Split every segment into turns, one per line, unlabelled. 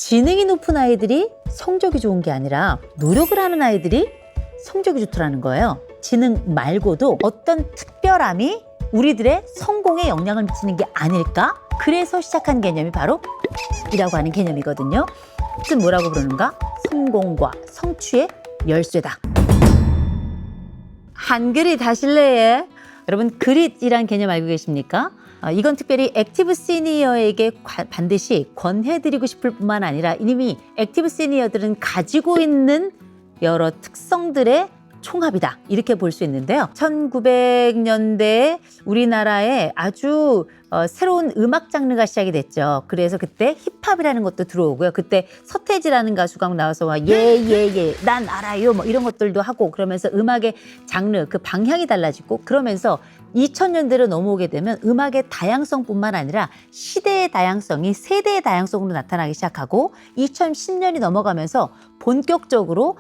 지능이 높은 아이들이 성적이 좋은 게 아니라 노력을 하는 아이들이 성적이 좋더라는 거예요. 지능 말고도 어떤 특별함이 우리들의 성공에 영향을 미치는 게 아닐까? 그래서 시작한 개념이 바로 이라고 하는 개념이거든요. 뜻은 뭐라고 부르는가? 성공과 성취의 열쇠다. 한글이 하실래요? 여러분 그릿이란 개념 알고 계십니까? 이건 특별히 액티브 시니어에게 반드시 권해드리고 싶을 뿐만 아니라 이미 액티브 시니어들은 가지고 있는 여러 특성들의 총합이다 이렇게 볼 수 있는데요. 1900년대에 우리나라에 아주 새로운 음악 장르가 시작이 됐죠. 그래서 그때 힙합이라는 것도 들어오고요. 그때 서태지라는 가수가 나와서 예예예 난 알아요 뭐 이런 것들도 하고 그러면서 음악의 장르 그 방향이 달라지고 그러면서 2000년대로 넘어오게 되면 음악의 다양성뿐만 아니라 시대의 다양성이 세대의 다양성으로 나타나기 시작하고 2010년이 넘어가면서 본격적으로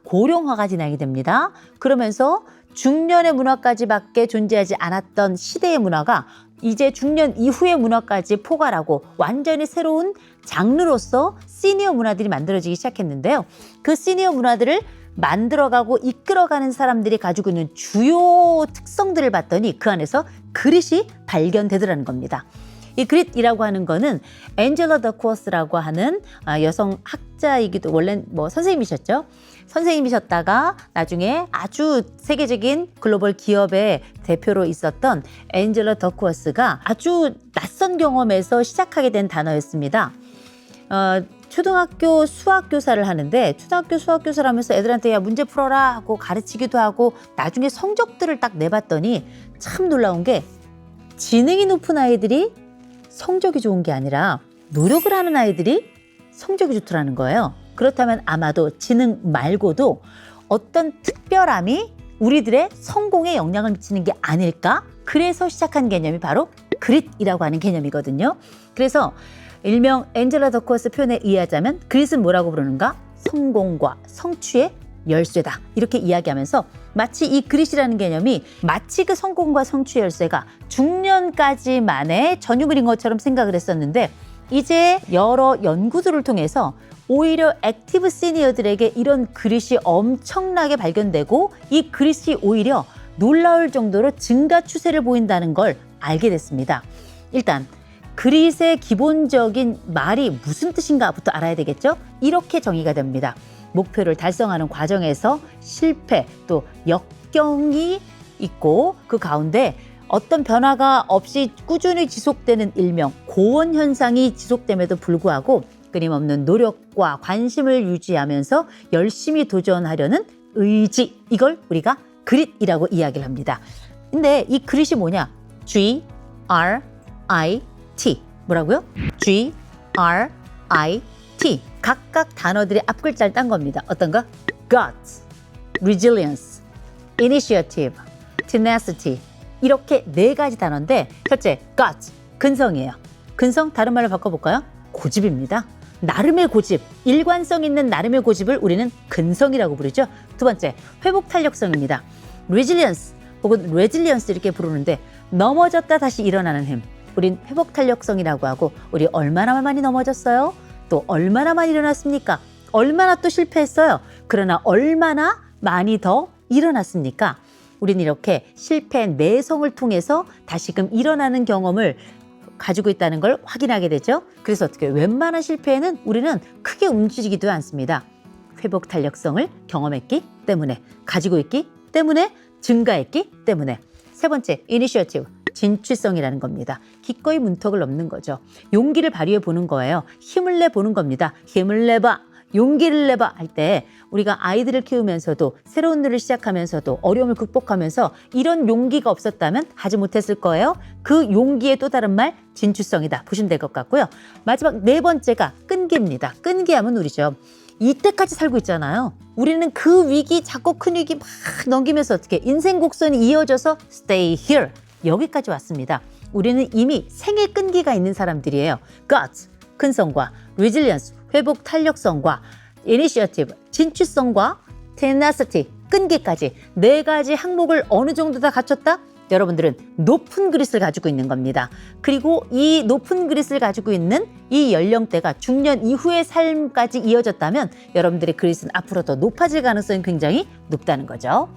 고령화가 진행이 됩니다. 그러면서 중년의 문화까지밖에 존재하지 않았던 시대의 문화가 이제 중년 이후의 문화까지 포괄하고 완전히 새로운 장르로서 시니어 문화들이 만들어지기 시작했는데요. 그 시니어 문화들을 만들어가고 이끌어가는 사람들이 가지고 있는 주요 특성들을 봤더니 그 안에서 그릿이 발견되더라는 겁니다. 이 그릿이라고 하는 거는 앤젤라 더크워스라고 하는 여성 학자이기도 원래 선생님이셨죠. 선생님이셨다가 나중에 아주 세계적인 글로벌 기업의 대표로 있었던 앤젤라 더크워스가 아주 낯선 경험에서 시작하게 된 단어였습니다. 초등학교 수학교사를 하는데 초등학교 수학교사를 하면서 애들한테 야 문제 풀어라 하고 가르치기도 하고 나중에 성적들을 딱 내봤더니 참 놀라운 게 지능이 높은 아이들이 성적이 좋은 게 아니라 노력을 하는 아이들이 성적이 좋더라는 거예요. 그렇다면 아마도 지능 말고도 어떤 특별함이 우리들의 성공에 영향을 미치는 게 아닐까? 그래서 시작한 개념이 바로 그릿이라고 하는 개념이거든요. 그래서 일명 앤젤라 더크워스 표현에 의하자면 그릿은 뭐라고 부르는가? 성공과 성취의 열쇠다. 이렇게 이야기하면서 마치 이 그릿이라는 개념이 마치 그 성공과 성취의 열쇠가 중년까지만의 전유물인 것처럼 생각을 했었는데 이제 여러 연구들을 통해서 오히려 액티브 시니어들에게 이런 그릿이 엄청나게 발견되고 이 그릿이 오히려 놀라울 정도로 증가 추세를 보인다는 걸 알게 됐습니다. 일단 그릿의 기본적인 말이 무슨 뜻인가부터 알아야 되겠죠? 이렇게 정의가 됩니다. 목표를 달성하는 과정에서 실패 또 역경이 있고 그 가운데 어떤 변화가 없이 꾸준히 지속되는 일명 고원 현상이 지속됨에도 불구하고 끊임없는 노력과 관심을 유지하면서 열심히 도전하려는 의지, 이걸 우리가 그릿이라고 이야기를 합니다. 근데 이 그릿이 뭐냐? G-R-I-T 뭐라고요? G-R-I-T 각각 단어들의 앞글자를 딴 겁니다. 어떤가? Guts, Resilience, Initiative, Tenacity 이렇게 네 가지 단어인데 첫째, Guts, 근성이에요. 근성 다른 말로 바꿔볼까요? 고집입니다. 나름의 고집, 일관성 있는 나름의 고집을 우리는 근성이라고 부르죠. 두 번째, 회복 탄력성입니다. Resilience 혹은 Resilience 이렇게 부르는데 넘어졌다 다시 일어나는 힘. 우린 회복 탄력성이라고 하고 우리 얼마나 많이 넘어졌어요? 또 얼마나 많이 일어났습니까? 얼마나 또 실패했어요? 그러나 얼마나 많이 더 일어났습니까? 우린 이렇게 실패의 내성을 통해서 다시금 일어나는 경험을 가지고 있다는 걸 확인하게 되죠. 그래서 어떻게 웬만한 실패에는 우리는 크게 움직이지도 않습니다. 회복 탄력성을 경험했기 때문에 가지고 있기 때문에 증가했기 때문에 세 번째, 이니셔티브. 진취성이라는 겁니다. 기꺼이 문턱을 넘는 거죠. 용기를 발휘해 보는 거예요. 힘을 내 보는 겁니다. 힘을 내봐, 용기를 내봐 할 때 우리가 아이들을 키우면서도 새로운 일을 시작하면서도 어려움을 극복하면서 이런 용기가 없었다면 하지 못했을 거예요. 그 용기의 또 다른 말 진취성이다 보시면 될 것 같고요. 마지막 네 번째가 끈기입니다. 끈기하면 우리죠. 이때까지 살고 있잖아요. 우리는 그 위기 작고 큰 위기 막 넘기면서 어떻게 인생 곡선이 이어져서 stay here 여기까지 왔습니다. 우리는 이미 생애 끈기가 있는 사람들이에요. Guts, 근성과 Resilience, 회복 탄력성과 Initiative, 진취성과 Tenacity, 끈기까지 네 가지 항목을 어느 정도 다 갖췄다? 여러분들은 높은 그릿을 가지고 있는 겁니다. 그리고 이 높은 그릿을 가지고 있는 이 연령대가 중년 이후의 삶까지 이어졌다면 여러분들의 그릿은 앞으로 더 높아질 가능성이 굉장히 높다는 거죠.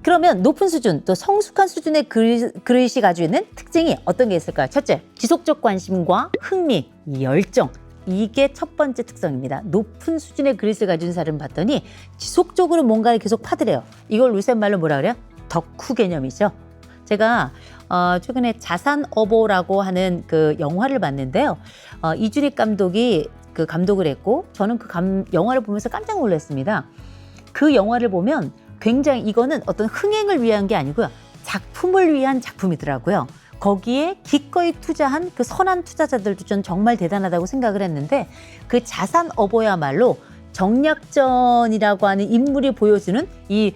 그러면 높은 수준, 또 성숙한 수준의 그릿이 가지고 있는 특징이 어떤 게 있을까요? 첫째, 지속적 관심과 흥미, 열정. 이게 첫 번째 특성입니다. 높은 수준의 그릿을 가진 사람을 봤더니 지속적으로 뭔가를 계속 파더래요. 이걸 요새 말로 뭐라 그래요? 덕후 개념이죠. 제가 최근에 자산어보라고 하는 그 영화를 봤는데요. 이준익 감독이 그 감독을 했고 저는 그 영화를 보면서 깜짝 놀랐습니다. 그 영화를 보면 굉장히 이거는 어떤 흥행을 위한 게 아니고요. 작품을 위한 작품이더라고요. 거기에 기꺼이 투자한 그 선한 투자자들도 전 정말 대단하다고 생각을 했는데 그 자산어보야말로 정약전이라고 하는 인물이 보여주는 이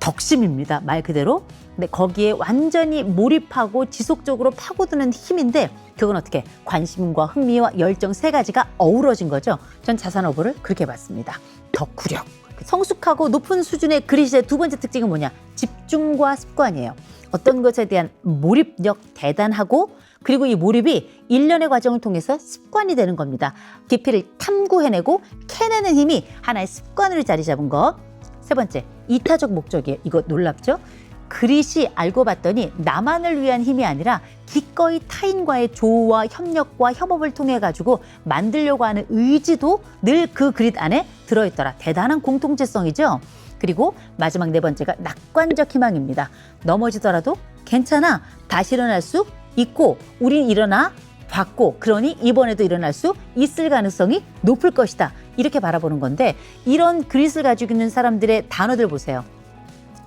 덕심입니다. 말 그대로. 근데 거기에 완전히 몰입하고 지속적으로 파고드는 힘인데 그건 어떻게 관심과 흥미와 열정 세 가지가 어우러진 거죠. 전 자산어보를 그렇게 봤습니다. 덕후력. 성숙하고 높은 수준의 그릿의 두 번째 특징은 뭐냐? 집중과 습관이에요. 어떤 것에 대한 몰입력 대단하고 그리고 이 몰입이 일련의 과정을 통해서 습관이 되는 겁니다. 깊이를 탐구해내고 캐내는 힘이 하나의 습관으로 자리 잡은 것. 세 번째, 이타적 목적이에요. 이거 놀랍죠? 그릿이 알고 봤더니 나만을 위한 힘이 아니라 기꺼이 타인과의 조우와 협력과 협업을 통해 가지고 만들려고 하는 의지도 늘 그 그릿 안에 들어있더라. 대단한 공통체성이죠. 그리고 마지막 네 번째가 낙관적 희망입니다. 넘어지더라도 괜찮아. 다시 일어날 수 있고 우린 일어나 봤고 그러니 이번에도 일어날 수 있을 가능성이 높을 것이다. 이렇게 바라보는 건데 이런 그릿을 가지고 있는 사람들의 단어들 보세요.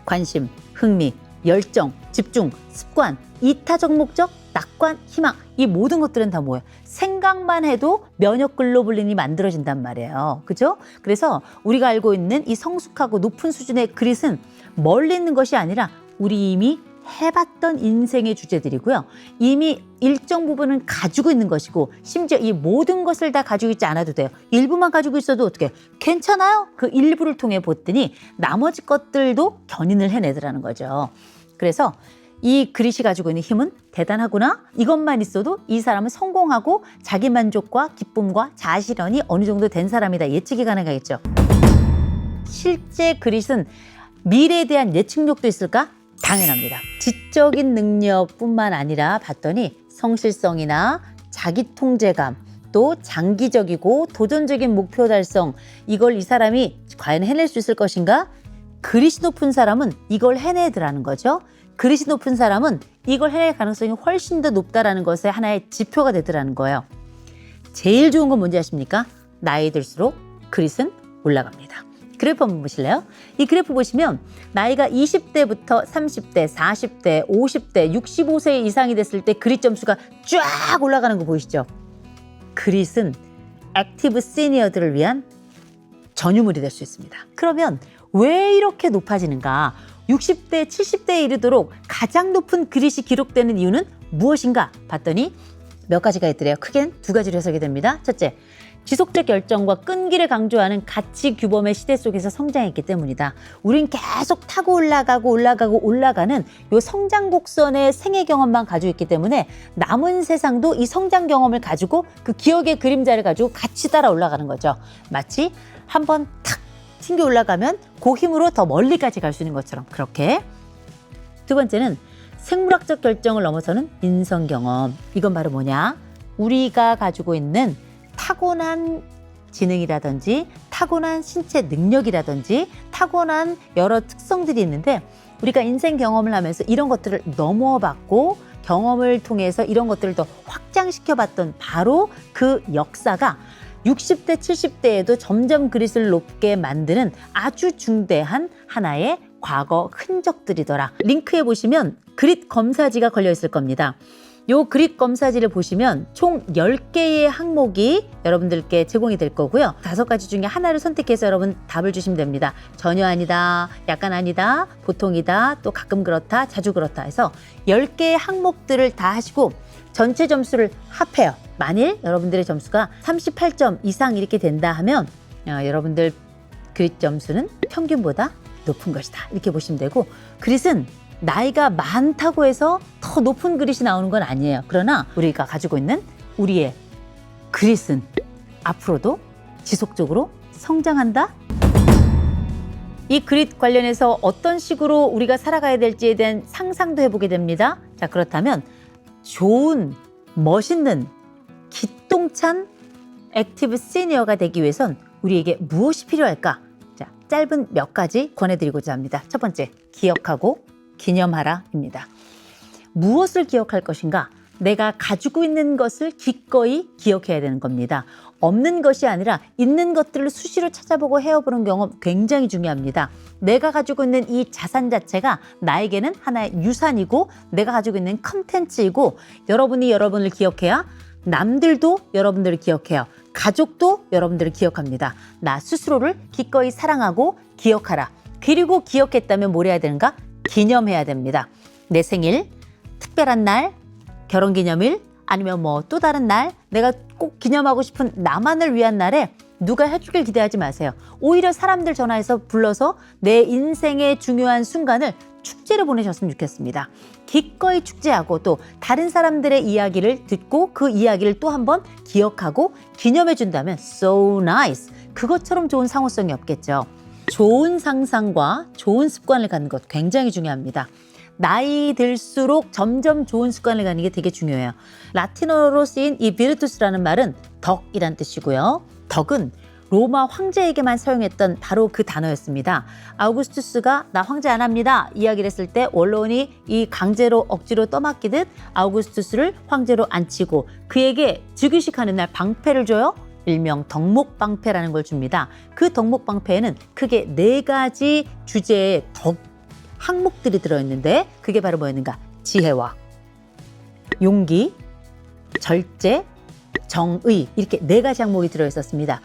관심, 흥미, 열정, 집중, 습관, 이타적 목적, 낙관, 희망 이 모든 것들은 다 뭐예요? 생각만 해도 면역 글로불린이 만들어진단 말이에요. 그죠? 그래서 우리가 알고 있는 이 성숙하고 높은 수준의 그릿은 멀리 있는 것이 아니라 우리 이미 해봤던 인생의 주제들이고요. 이미 일정 부분은 가지고 있는 것이고 심지어 이 모든 것을 다 가지고 있지 않아도 돼요. 일부만 가지고 있어도 어떻게 괜찮아요? 그 일부를 통해 봤더니 나머지 것들도 견인을 해내더라는 거죠. 그래서 이 그릿이 가지고 있는 힘은 대단하구나. 이것만 있어도 이 사람은 성공하고 자기 만족과 기쁨과 자아실현이 어느 정도 된 사람이다. 예측이 가능하겠죠. 실제 그릿은 미래에 대한 예측력도 있을까? 당연합니다. 지적인 능력뿐만 아니라 봤더니 성실성이나 자기 통제감, 또 장기적이고 도전적인 목표 달성, 이걸 이 사람이 과연 해낼 수 있을 것인가? 그릿이 높은 사람은 이걸 해내더라는 거죠. 그릿이 높은 사람은 이걸 해낼 가능성이 훨씬 더 높다라는 것의 하나의 지표가 되더라는 거예요. 제일 좋은 건 뭔지 아십니까? 나이 들수록 그릿은 올라갑니다. 그래프 한번 보실래요? 이 그래프 보시면 나이가 20대부터 30대, 40대, 50대, 65세 이상이 됐을 때 그릿 점수가 쫙 올라가는 거 보이시죠? 그릿은 액티브 시니어들을 위한 전유물이 될 수 있습니다. 그러면 왜 이렇게 높아지는가? 60대, 70대에 이르도록 가장 높은 그릿이 기록되는 이유는 무엇인가? 봤더니 몇 가지가 있더래요. 크게는 두 가지로 해석이 됩니다. 첫째, 지속적 열정과 끈기를 강조하는 가치 규범의 시대 속에서 성장했기 때문이다. 우린 계속 타고 올라가는 요 성장 곡선의 생애 경험만 가지고 있기 때문에 남은 세상도 이 성장 경험을 가지고 그 기억의 그림자를 가지고 같이 따라 올라가는 거죠. 마치 한번 탁 튕겨 올라가면 그 힘으로 더 멀리까지 갈 수 있는 것처럼 그렇게. 두 번째는 생물학적 결정을 넘어서는 인성 경험. 이건 바로 뭐냐? 우리가 가지고 있는 타고난 지능이라든지 타고난 신체 능력이라든지 타고난 여러 특성들이 있는데 우리가 인생 경험을 하면서 이런 것들을 넘어봤고 경험을 통해서 이런 것들을 더 확장시켜봤던 바로 그 역사가 60대, 70대에도 점점 그릿을 높게 만드는 아주 중대한 하나의 과거 흔적들이더라. 링크에 보시면 그릿 검사지가 걸려 있을 겁니다. 요 그릿 검사지를 보시면 총 10개의 항목이 여러분들께 제공이 될 거고요. 5가지 중에 하나를 선택해서 여러분 답을 주시면 됩니다. 전혀 아니다, 약간 아니다, 보통이다, 또 가끔 그렇다, 자주 그렇다 해서 10개의 항목들을 다 하시고 전체 점수를 합해요. 만일 여러분들의 점수가 38점 이상 이렇게 된다 하면 여러분들 그릿 점수는 평균보다 높은 것이다. 이렇게 보시면 되고 그릿은 나이가 많다고 해서 더 높은 그릿이 나오는 건 아니에요. 그러나 우리가 가지고 있는 우리의 그릿은 앞으로도 지속적으로 성장한다. 이 그릿 관련해서 어떤 식으로 우리가 살아가야 될지에 대한 상상도 해보게 됩니다. 자, 그렇다면 좋은, 멋있는, 기똥찬 액티브 시니어가 되기 위해선 우리에게 무엇이 필요할까? 자, 짧은 몇 가지 권해드리고자 합니다. 첫 번째, 기억하고 기념하라입니다. 무엇을 기억할 것인가? 내가 가지고 있는 것을 기꺼이 기억해야 되는 겁니다. 없는 것이 아니라 있는 것들을 수시로 찾아보고 헤어보는 경험 굉장히 중요합니다. 내가 가지고 있는 이 자산 자체가 나에게는 하나의 유산이고 내가 가지고 있는 컨텐츠이고 여러분이 여러분을 기억해야 남들도 여러분들을 기억해요. 가족도 여러분들을 기억합니다. 나 스스로를 기꺼이 사랑하고 기억하라. 그리고 기억했다면 뭘 해야 되는가? 기념해야 됩니다. 내 생일, 특별한 날, 결혼기념일 아니면 뭐 또 다른 날 내가 꼭 기념하고 싶은 나만을 위한 날에 누가 해주길 기대하지 마세요. 오히려 사람들 전화해서 불러서 내 인생의 중요한 순간을 축제를 보내셨으면 좋겠습니다. 기꺼이 축제하고 또 다른 사람들의 이야기를 듣고 그 이야기를 또 한번 기억하고 기념해 준다면 so nice. 그것처럼 좋은 상호성이 없겠죠. 좋은 상상과 좋은 습관을 갖는 것 굉장히 중요합니다. 나이 들수록 점점 좋은 습관을 갖는 게 되게 중요해요. 라틴어로 쓰인 이 비르투스라는 말은 덕이란 뜻이고요. 덕은 로마 황제에게만 사용했던 바로 그 단어였습니다. 아우구스투스가 나 황제 안 합니다 이야기를 했을 때 원로원이 이 강제로 억지로 떠맡기듯 아우구스투스를 황제로 앉히고 그에게 즉위식하는 날 방패를 줘요. 일명 덕목방패라는 걸 줍니다. 그 덕목방패에는 크게 4가지 주제의 항목들이 들어있는데 그게 바로 뭐였는가? 지혜와 용기, 절제, 정의 이렇게 4가지 항목이 들어있었습니다.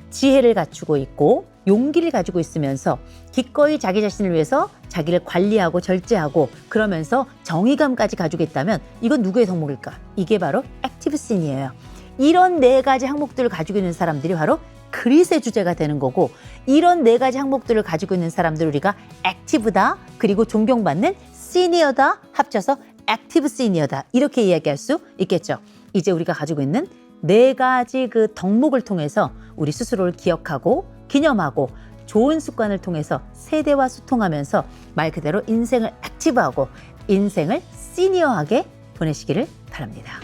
지혜를 갖추고 있고 용기를 가지고 있으면서 기꺼이 자기 자신을 위해서 자기를 관리하고 절제하고 그러면서 정의감까지 가지고 있다면 이건 누구의 덕목일까? 이게 바로 액티브 씬이에요. 이런 4가지 항목들을 가지고 있는 사람들이 바로 그릿의 주제가 되는 거고 이런 4가지 항목들을 가지고 있는 사람들 우리가 액티브다 그리고 존경받는 시니어다 합쳐서 액티브 시니어다 이렇게 이야기할 수 있겠죠. 이제 우리가 가지고 있는 4가지 그 덕목을 통해서 우리 스스로를 기억하고 기념하고 좋은 습관을 통해서 세대와 소통하면서 말 그대로 인생을 액티브하고 인생을 시니어하게 보내시기를 바랍니다.